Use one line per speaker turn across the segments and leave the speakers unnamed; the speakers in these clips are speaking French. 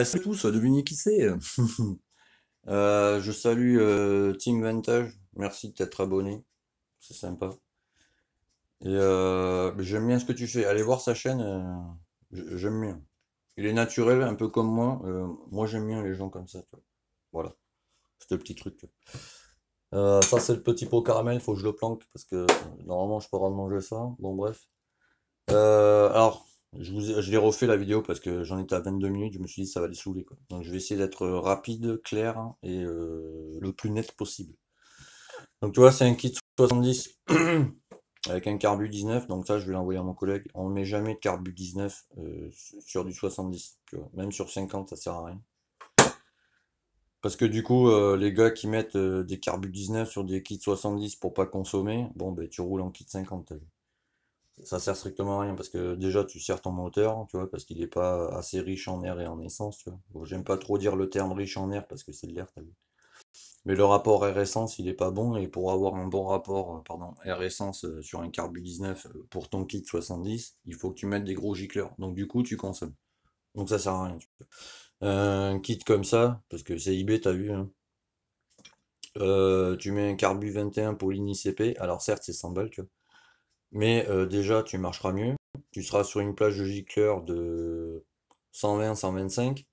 Salut à tous, devinez qui c'est? Je salue Team Vintage, merci de t'être abonné, c'est sympa. Et j'aime bien ce que tu fais, allez voir sa chaîne, j'aime bien. Il est naturel, un peu comme moi, moi j'aime bien les gens comme ça, tu vois. Voilà, c'est le petit truc. Ça c'est le petit pot caramel, faut que je le planque parce que normalement je peux pas manger ça, bon bref. Alors, je l'ai refait la vidéo parce que j'en étais à 22 minutes, je me suis dit ça va les saouler quoi. Donc je vais essayer d'être rapide, clair hein, et le plus net possible. Donc tu vois, c'est un kit 70 avec un carbu 19, donc ça je vais l'envoyer à mon collègue. On ne met jamais de carbu 19 sur du 70, tu vois. Même sur 50 ça sert à rien. Parce que du coup, les gars qui mettent des carbus 19 sur des kits 70 pour pas consommer, bon ben tu roules en kit 50. Ça sert strictement à rien parce que déjà tu sers ton moteur, tu vois, parce qu'il n'est pas assez riche en air et en essence, tu vois. Bon, j'aime pas trop dire le terme riche en air parce que c'est de l'air, t'as vu. Mais le rapport air-essence, il est pas bon et pour avoir un bon rapport, pardon, air-essence sur un carbu 19 pour ton kit 70, il faut que tu mettes des gros gicleurs. Donc du coup, tu consommes. Donc ça sert à rien. Un kit comme ça, parce que c'est IB, t'as vu, hein. Tu mets un carbu 21 pour l'INICP, alors certes c'est 100 balles, tu vois. Mais déjà, tu marcheras mieux. Tu seras sur une plage de gicleurs de 120-125.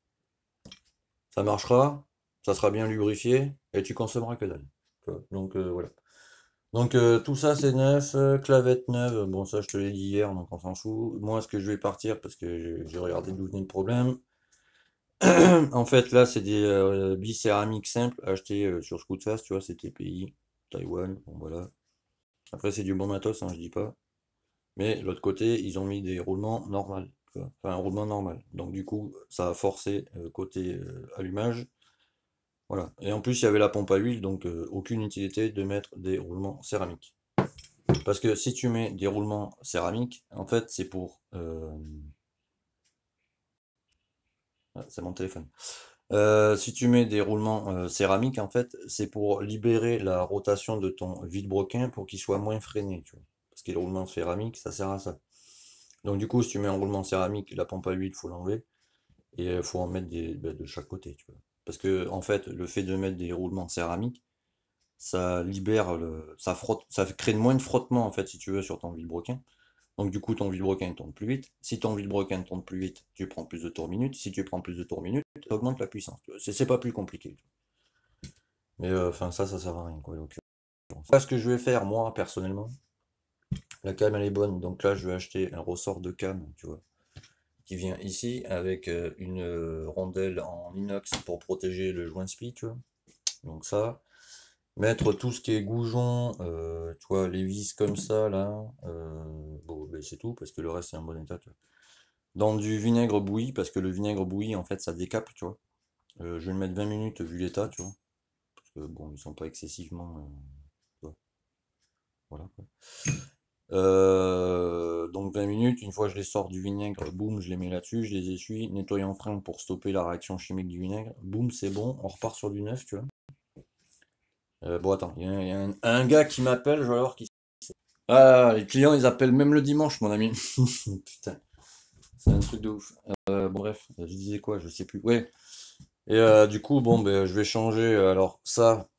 Ça marchera, ça sera bien lubrifié et tu consommeras que dalle. Tu vois. Donc voilà. Donc tout ça c'est neuf, clavette neuve, bon ça je te l'ai dit hier donc on s'en fout. Moi ce que je vais partir parce que j'ai regardé d'où venait le problème. En fait là c'est des billes céramiques simples achetés sur Scootfast, tu vois, c'est TPI, Taïwan, bon voilà. Après c'est du bon matos, hein, je dis pas. Mais de l'autre côté, ils ont mis des roulements normaux, tu vois. Enfin un roulement normal. Donc du coup, ça a forcé côté allumage. Voilà. Et en plus, il y avait la pompe à huile, donc aucune utilité de mettre des roulements céramiques. Parce que si tu mets des roulements céramiques, en fait, c'est pour... ah, c'est mon téléphone. Si tu mets des roulements céramiques, en fait, c'est pour libérer la rotation de ton vilebrequin pour qu'il soit moins freiné, tu vois. Parce que les roulements céramiques, ça sert à ça. Donc du coup, si tu mets un roulement céramique, la pompe à huile, faut l'enlever. Et il faut en mettre de chaque côté, tu vois. Parce que en fait, le fait de mettre des roulements céramiques, ça libère ça frotte, ça crée moins de frottement en fait, si tu veux, sur ton vilebrequin. Donc du coup, ton vilebrequin tourne plus vite. Si ton vilebrequin tourne plus vite, tu prends plus de tours minute. Si tu prends plus de tours minute, tu augmentes la puissance. C'est pas plus compliqué. Mais enfin, ça sert à rien, quoi. Donc, là, ce que je vais faire, moi, personnellement, la cam, elle est bonne. Donc là, je vais acheter un ressort de cam, tu vois, qui vient ici avec une rondelle en inox pour protéger le joint spi, tu vois. Donc ça, mettre tout ce qui est goujon, tu vois, les vis comme ça, là, bon, ben, c'est tout, parce que le reste c'est en bon état, tu vois. Dans du vinaigre bouilli, parce que le vinaigre bouilli, en fait, ça décape, tu vois. Je vais le mettre 20 minutes vu l'état, tu vois. Parce que bon, ils sont pas excessivement, tu vois, voilà, quoi. Donc 20 minutes, une fois que je les sors du vinaigre, boum, je les mets là-dessus, je les essuie, nettoyant frein pour stopper la réaction chimique du vinaigre, boum, c'est bon, on repart sur du neuf, tu vois. Bon, attends, il y a un gars qui m'appelle, je vais voir qui. Ah, les clients, ils appellent même le dimanche, mon ami. Putain, c'est un truc de ouf. Bon, bref, je disais quoi, je sais plus. Ouais. Et du coup, bon, ben, je vais changer. Alors, ça,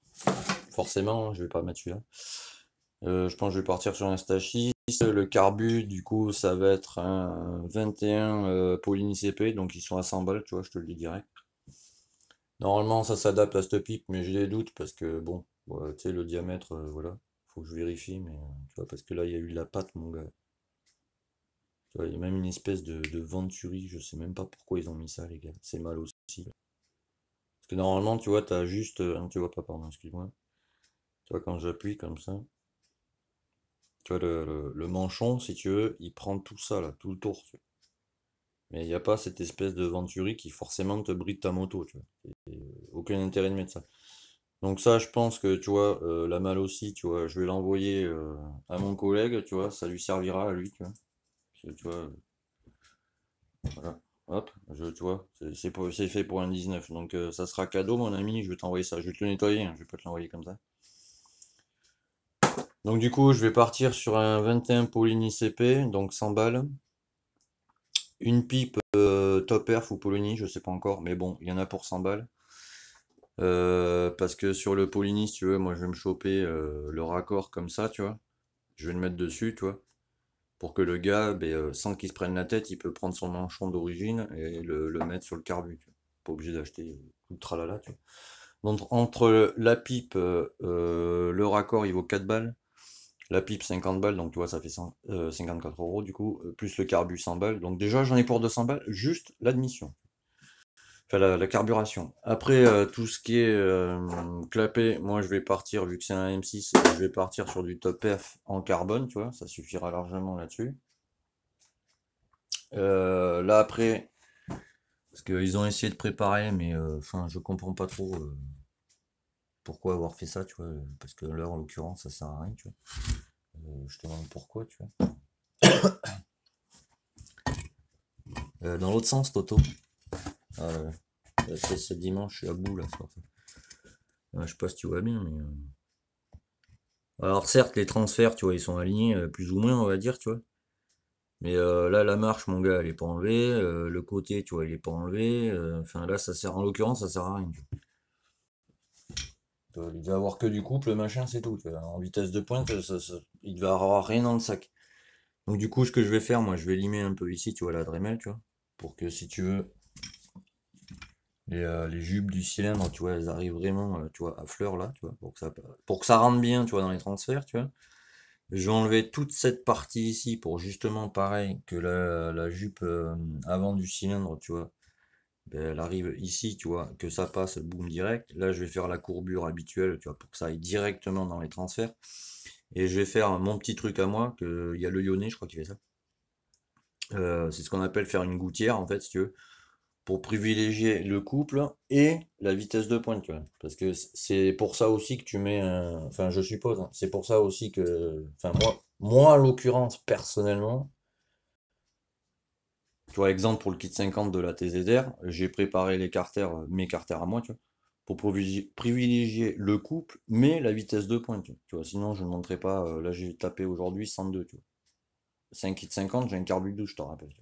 forcément, je vais pas mettre celui-là. Je pense que je vais partir sur un stage 6. Le carbu, du coup, ça va être un 21 Polini CP, donc ils sont à 100 balles, tu vois, je te le dis direct. Normalement, ça s'adapte à cette pipe, mais j'ai des doutes parce que, bon, voilà, tu sais, le diamètre, voilà, faut que je vérifie, mais tu vois, parce que là, il y a eu de la pâte, mon gars. Tu vois, il y a même une espèce de venturi, je sais même pas pourquoi ils ont mis ça, les gars. C'est mal aussi. Parce que normalement, tu vois, t'as juste. Non, tu vois pas, pardon, excuse-moi. Tu vois, quand j'appuie comme ça, tu vois, le manchon, si tu veux, il prend tout ça, là, tout le tour, tu vois. Mais il n'y a pas cette espèce de venturi qui forcément te bride ta moto, tu vois. Aucun intérêt de mettre ça. Donc ça, je pense que, tu vois, la malle aussi, tu vois, je vais l'envoyer à mon collègue, tu vois, ça lui servira à lui, tu vois. Parce que, tu vois, voilà. Hop, tu vois, c'est fait pour un 19. Donc ça sera cadeau, mon ami, je vais t'envoyer ça. Je vais te le nettoyer, hein, je vais pas te l'envoyer comme ça. Donc du coup, je vais partir sur un 21 Polini CP, donc 100 balles. Une pipe Top Air ou Polony, je sais pas encore, mais bon, il y en a pour 100 balles. Parce que sur le Polony, si tu veux, moi je vais me choper le raccord comme ça, tu vois. Je vais le mettre dessus, tu vois. Pour que le gars, ben, sans qu'il se prenne la tête, il peut prendre son manchon d'origine et le mettre sur le carbu, tu vois. Pas obligé d'acheter tout le tralala, tu vois. Donc entre la pipe, le raccord, il vaut 4 balles. La pipe 50 balles, donc tu vois, ça fait 54 euros du coup, plus le carbu 100 balles. Donc déjà, j'en ai pour 200 balles, juste l'admission. Enfin, la carburation. Après, tout ce qui est clapet, moi je vais partir, vu que c'est un M6, je vais partir sur du Top F en carbone, tu vois, ça suffira largement là-dessus. Là après, parce qu'ils ont essayé de préparer, mais enfin, je comprends pas trop pourquoi avoir fait ça, tu vois, parce que là, en l'occurrence, ça sert à rien, tu vois. Je te demande pourquoi, tu vois. Dans l'autre sens, Toto. C'est dimanche, je suis à bout là, c'est pour ça. Je sais pas si tu vois bien, mais. Alors certes, les transferts, tu vois, ils sont alignés plus ou moins, on va dire, tu vois. Mais là, la marche, mon gars, elle est pas enlevée. Le côté, tu vois, il est pas enlevé. Enfin, là, ça sert, en l'occurrence, ça sert à rien. Tu vois. Il devait avoir que du couple, machin, c'est tout. Tu vois. En vitesse de pointe, il devait avoir rien dans le sac. Donc du coup, ce que je vais faire, moi, je vais limer un peu ici, tu vois, la Dremel, tu vois, pour que si tu veux, les jupes du cylindre, tu vois, elles arrivent vraiment, tu vois, à fleur là, tu vois, pour que ça rentre bien, tu vois, dans les transferts, tu vois. Je vais enlever toute cette partie ici pour justement, pareil, que la jupe avant du cylindre, tu vois, ben, elle arrive ici, tu vois, que ça passe, boum, direct. Là, je vais faire la courbure habituelle, tu vois, pour que ça aille directement dans les transferts. Et je vais faire mon petit truc à moi, il y a le Lyonnais, je crois qu'il fait ça. C'est ce qu'on appelle faire une gouttière, en fait, si tu veux, pour privilégier le couple et la vitesse de pointe, tu vois. Parce que c'est pour ça aussi que tu mets enfin, je suppose, hein, c'est pour ça aussi que, enfin, moi en l'occurrence, personnellement, tu vois, exemple pour le kit 50 de la TZR, j'ai préparé les carters, mes carters à moi, tu vois, pour privilégier le couple, mais la vitesse de pointe, tu vois. Sinon, je ne montrerai pas, là, j'ai tapé aujourd'hui 102, tu vois. C'est un kit 50, j'ai un carbu 12, je te rappelle.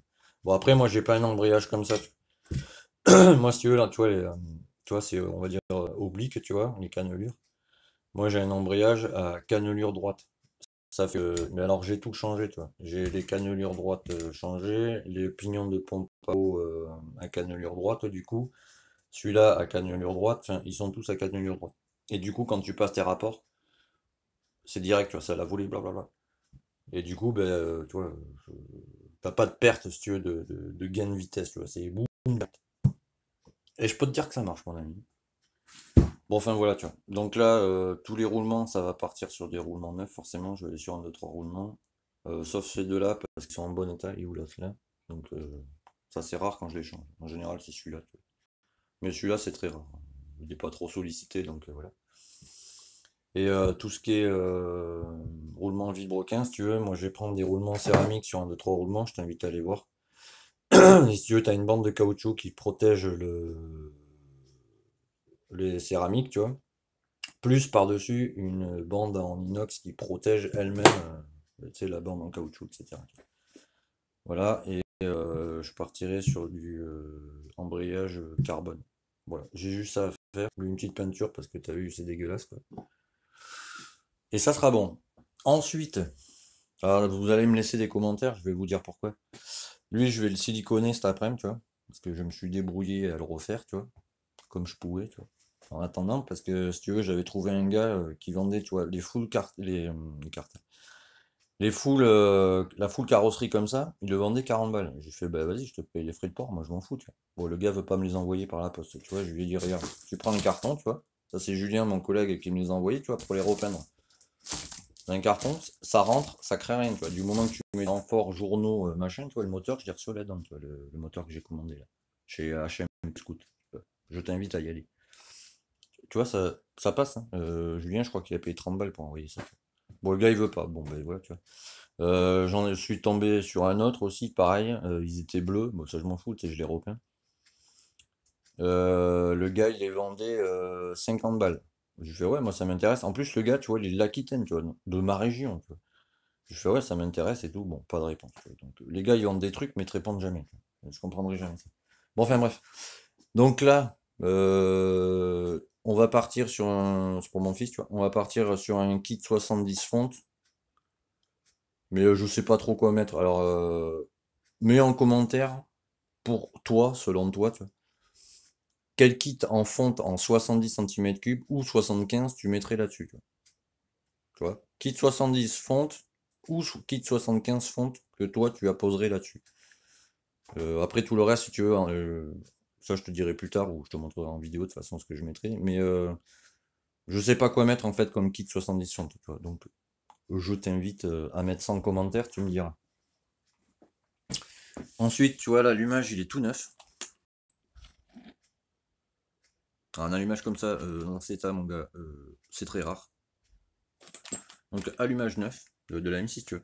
Bon, après, moi, j'ai pas un embrayage comme ça, tu vois. Moi, si tu veux, là, tu vois, tu vois, c'est, on va dire, oblique, tu vois, les cannelures. Moi, j'ai un embrayage à cannelure droite. Ça fait, mais alors, j'ai tout changé, tu vois. J'ai les cannelures droites changées, les pignons de pompe à eau à cannelure droite, du coup. Celui-là à cannelure droite, enfin, ils sont tous à cannelure droite. Et du coup, quand tu passes tes rapports, c'est direct, tu vois, ça la volée, blablabla. Et du coup, ben, tu vois, t'as pas de perte, si tu veux, de gain de vitesse, tu vois. C'est boum. Et je peux te dire que ça marche, mon ami. Bon, enfin voilà, tu vois. Donc là, tous les roulements, ça va partir sur des roulements neufs, forcément. Je vais aller sur un, deux, trois roulements. Sauf ces deux-là, parce qu'ils sont en bon état, et où l'autre là. Donc ça, c'est rare quand je les change. En général, c'est celui-là, tu vois. Mais celui-là, c'est très rare. Il n'est pas trop sollicité, donc voilà. Et tout ce qui est roulement vilebrequin, si tu veux, moi je vais prendre des roulements céramiques sur un, deux, trois roulements, je t'invite à aller voir. Et si tu veux, tu as une bande de caoutchouc qui protège les céramiques, tu vois. Plus par-dessus une bande en inox qui protège elle-même, tu sais, la bande en caoutchouc, etc. Voilà, et je partirai sur du embrayage carbone. Voilà, j'ai juste ça à faire, une petite peinture parce que t'as vu, c'est dégueulasse quoi. Et ça sera bon. Ensuite, alors, vous allez me laisser des commentaires, je vais vous dire pourquoi. Lui, je vais le siliconer cet après-midi, tu vois, parce que je me suis débrouillé à le refaire, tu vois, comme je pouvais, tu vois. En attendant, parce que si tu veux, j'avais trouvé un gars qui vendait, tu vois, les full cartes, les cartes. Les full, la full carrosserie comme ça, il le vendait 40 balles. J'ai fait, bah vas-y, je te paye les frais de port, moi je m'en fous, tu vois. Bon, le gars veut pas me les envoyer par la poste, tu vois. Je lui ai dit, regarde, tu prends le carton, tu vois. Ça, c'est Julien, mon collègue, qui me les a envoyés, tu vois, pour les repeindre. Dans un carton, ça rentre, ça crée rien, tu vois. Du moment que tu mets renfort, journaux, machin, tu vois, le moteur, je l'ai reçu là-dedans, tu vois, le moteur que j'ai commandé là, chez HM Scoot. Je t'invite à y aller. Tu vois, ça passe, hein. Julien, je crois qu'il a payé 30 balles pour envoyer ça. Bon, le gars, il veut pas. Bon, ben voilà, tu vois. J'en suis tombé sur un autre aussi, pareil. Ils étaient bleus. Bon, ça, je m'en fous, tu sais, je les repeins. Le gars, il les vendait 50 balles. Je fais, ouais, moi, ça m'intéresse. En plus, le gars, tu vois, il est de l'Aquitaine, tu vois, de ma région, tu vois. Je fais, ouais, ça m'intéresse et tout. Bon, pas de réponse. Tu vois. Donc, les gars, ils vendent des trucs, mais te répondent jamais. Je comprendrai jamais ça. Bon, enfin bref. Donc là, on va partir sur un... C'est pour mon fils, tu vois. On va partir sur un kit 70 fontes. Mais je sais pas trop quoi mettre. Alors, mets en commentaire, pour toi, selon toi, tu vois. Quel kit en fonte en 70 cm3 ou 75 tu mettrais là-dessus, tu vois. Kit 70 fonte ou kit 75 fonte que toi tu apposerais là-dessus. Après tout le reste, si tu veux, hein, ça je te dirai plus tard ou je te montrerai en vidéo de toute façon ce que je mettrai. Mais je sais pas quoi mettre en fait comme kit 70 fonte, tu vois. Donc je t'invite à mettre ça en commentaire, tu me diras. Ensuite, tu vois, l'allumage il est tout neuf. Un allumage comme ça, dans cet état, mon gars, c'est très rare. Donc allumage neuf de la M6, tu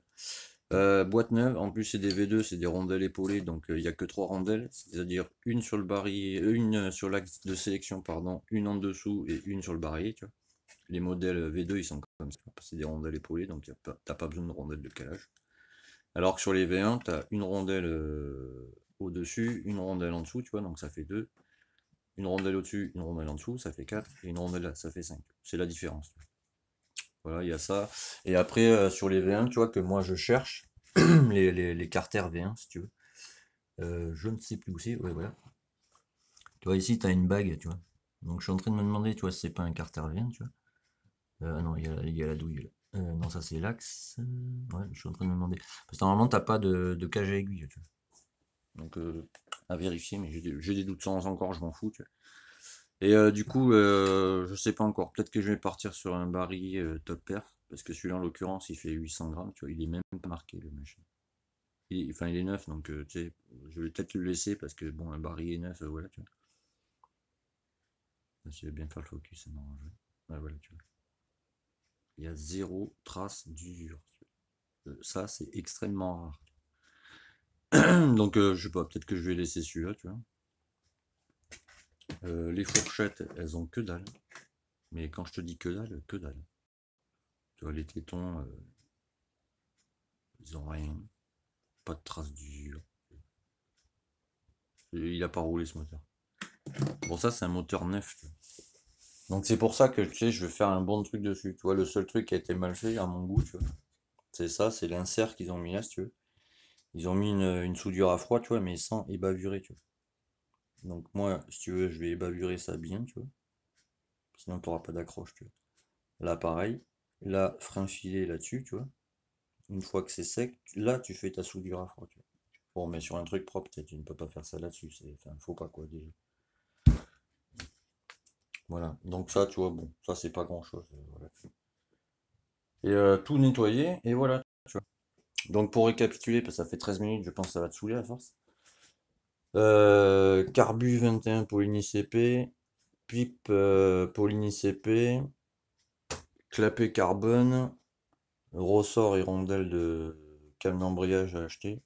veux. Boîte neuve, en plus c'est des V2, c'est des rondelles épaulées, donc il n'y a que 3 rondelles, c'est-à-dire une sur le barillet, une sur l'axe de sélection, pardon, une en dessous et une sur le barillet, tu vois. Les modèles V2 ils sont comme ça, c'est des rondelles épaulées, donc t'as pas besoin de rondelles de calage. Alors que sur les V1, tu as une rondelle au-dessus, une rondelle en dessous, tu vois, donc ça fait 2. Une rondelle au-dessus, une rondelle en dessous, ça fait 4. Et une rondelle là, ça fait 5. C'est la différence. Voilà, il y a ça. Et après, sur les V1, tu vois, que moi je cherche, les carters V1, si tu veux. Je ne sais plus où c'est, ouais, voilà. Tu vois, ici, tu as une bague, tu vois. Donc je suis en train de me demander, tu vois, si c'est pas un carter V1, tu vois. Non, il y a la douille, là. Non, ça c'est l'axe. Ouais, je suis en train de me demander. Parce que normalement, t'as pas de cage à aiguille, tu vois. Donc, à vérifier, mais j'ai des doutes sans encore, je m'en fous, tu vois. Et du coup, je sais pas encore. Peut-être que je vais partir sur un barillet top perf. Parce que celui-là, en l'occurrence, il fait 800 grammes, tu vois. Il est même pas marqué, le machin. Enfin, il est neuf, donc, tu sais, je vais peut-être le laisser parce que, bon, un barillet neuf, voilà, tu vois. Je vais bien faire le focus, ça m'arrange. Ouais, voilà, tu vois. Il y a zéro trace d'usure. Ça, c'est extrêmement rare. Donc, je sais pas, peut-être que je vais laisser celui-là, tu vois. Les fourchettes, elles ont que dalle. Mais quand je te dis que dalle, que dalle. Tu vois, les tétons, ils ont rien. Pas de trace d'usure. Il a pas roulé ce moteur. Bon, ça, c'est un moteur neuf, tu vois. Donc, c'est pour ça que, tu sais, je vais faire un bon truc dessus. Tu vois, le seul truc qui a été mal fait, à mon goût, tu vois, c'est ça, c'est l'insert qu'ils ont mis là, si tu veux. Ils ont mis une soudure à froid, tu vois, mais sans ébavurer, tu vois. Donc, moi, si tu veux, je vais ébavurer ça bien, tu vois. Sinon, tu n'auras pas d'accroche, tu vois. Là, pareil. Là, frein filet là-dessus, tu vois. Une fois que c'est sec, là, tu fais ta soudure à froid, tu vois. Bon, mais sur un truc propre, tu ne peux pas faire ça là-dessus. Enfin, faut pas, quoi, déjà. Voilà. Donc ça, tu vois, bon, ça, c'est pas grand-chose. Voilà. Et tout nettoyer, et voilà, tu vois. Donc pour récapituler, parce que ça fait 13 minutes, je pense que ça va te saouler à force. Carbu 21 Poligny CP, pipe Poligny CP, clapet carbone, ressort et rondelle de cam d'embrayage à acheter,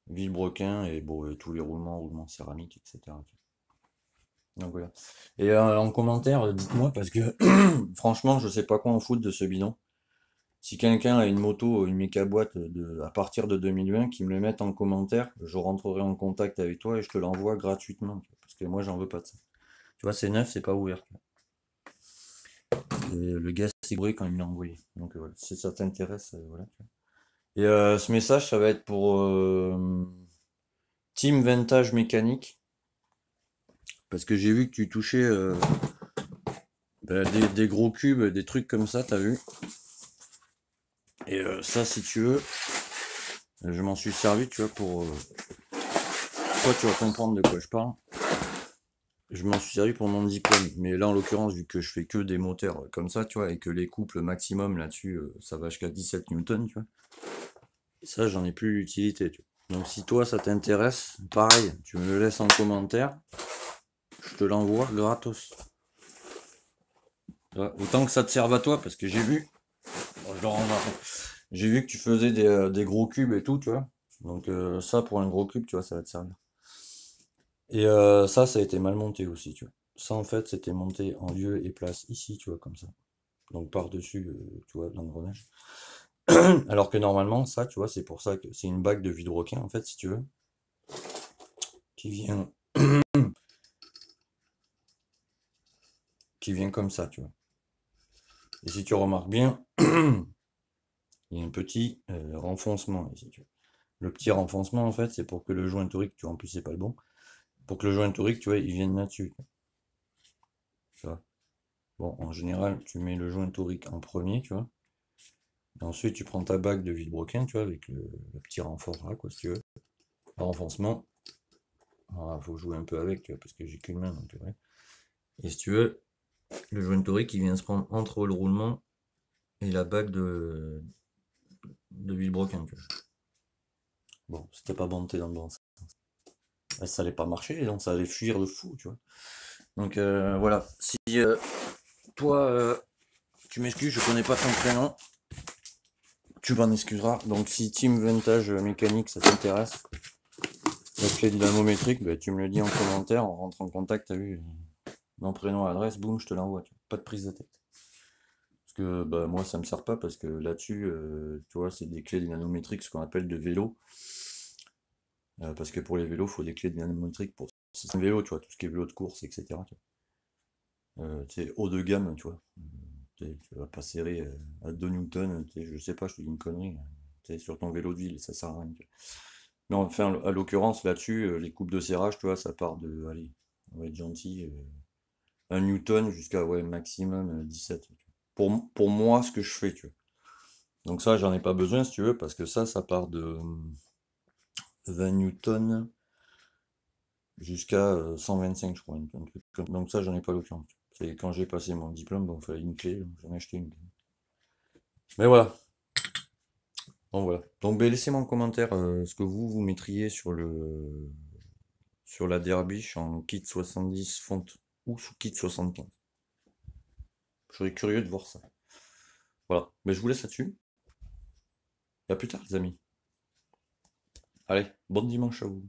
vilebrequin et bon, tous les roulements céramiques, etc. Donc voilà. Et en commentaire, dites-moi parce que franchement, je sais pas quoi en foutre de ce bidon. Si quelqu'un a une moto, une méca boîte à partir de 2020, qui me le mette en commentaire, je rentrerai en contact avec toi et je te l'envoie gratuitement. Parce que moi, j'en veux pas de ça. Tu vois, c'est neuf, c'est pas ouvert. Et le gars s'est gouré quand il me l'a envoyé. Donc voilà, si ça t'intéresse, voilà. Et ce message, ça va être pour Team Vintage Mécanique. Parce que j'ai vu que tu touchais des gros cubes, des trucs comme ça, t'as vu. Et ça, si tu veux, je m'en suis servi, tu vois, pour... toi, tu vas comprendre de quoi je parle. Je m'en suis servi pour mon diplôme. Mais là, en l'occurrence, vu que je fais que des moteurs comme ça, tu vois, et que les couples maximum là-dessus, ça va jusqu'à 17 newtons, tu vois. Et ça, j'en ai plus l'utilité, tu vois. Donc si toi, ça t'intéresse, pareil, tu me le laisses en commentaire. Je te l'envoie gratos. Autant que ça te serve à toi, parce que j'ai vu... Bon, je le rends après. J'ai vu que tu faisais des gros cubes et tout, tu vois. Donc ça, pour un gros cube, tu vois, ça va te servir. Et ça a été mal monté aussi, tu vois. Ça, en fait, c'était monté en lieu et place ici, tu vois, comme ça. Donc par-dessus, tu vois, l'engrenage. Alors que normalement, ça, tu vois, c'est pour ça que c'est une bague de vide requin, en fait, si tu veux. qui vient, qui vient comme ça, tu vois. Et si tu remarques bien, il y a un petit renfoncement ici, tu vois. Le petit renfoncement, en fait, c'est pour que le joint torique, tu vois, en plus c'est pas le bon, pour que le joint torique, tu vois, il vienne là-dessus. Tu vois. Bon, en général, tu mets le joint torique en premier, tu vois. Et ensuite, tu prends ta bague de vilebrequin, tu vois, avec le petit renfort là, quoi, si tu veux. Le renfoncement. Voilà, faut jouer un peu avec, tu vois, parce que j'ai qu'une main, donc ouais. Et si tu veux, le joint torique, il vient se prendre entre le roulement et la bague de vilebrequin, tu vois. Bon, c'était pas bonté dans le bon sens. Ça allait pas marcher, donc ça allait fuir de fou, tu vois. Donc voilà, si toi, tu m'excuses, je connais pas ton prénom, tu m'en excuseras. Donc si Team Vintage Mécanique, ça t'intéresse, la clé dynamométrique, bah, tu me le dis en commentaire, on rentre en contact, t'as vu, mon prénom, adresse, boum, je te l'envoie, pas de prise de tête. Parce que bah, moi, ça me sert pas, parce que là-dessus, tu vois, c'est des clés dynamométriques, ce qu'on appelle de vélo. Parce que pour les vélos, il faut des clés dynamométriques pour c'est un vélo, tu vois, tout ce qui est vélo de course, etc. C'est haut de gamme, tu vois. Tu vas pas serrer à 2 newtons, je sais pas, je te dis une connerie. Sur ton vélo de ville, ça sert à rien. Mais enfin, à l'occurrence, là-dessus, les coupes de serrage, tu vois, ça part de, allez, on va être gentil, 1 newton jusqu'à, ouais, maximum 17. Pour moi, ce que je fais, tu vois. Donc ça, j'en ai pas besoin, si tu veux, parce que ça part de 20 newtons jusqu'à 125, je crois. Donc ça, j'en ai pas l'occurrence. C'est quand j'ai passé mon diplôme, bon, il fallait une clé, donc j'en ai acheté une. Mais voilà. Bon, voilà. Donc, ben, laissez-moi en commentaire ce que vous mettriez sur la Derbiche en kit 70 fonte ou sous kit 75. Je serais curieux de voir ça. Voilà. Mais je vous laisse là-dessus. Et à plus tard, les amis. Allez, bon dimanche à vous.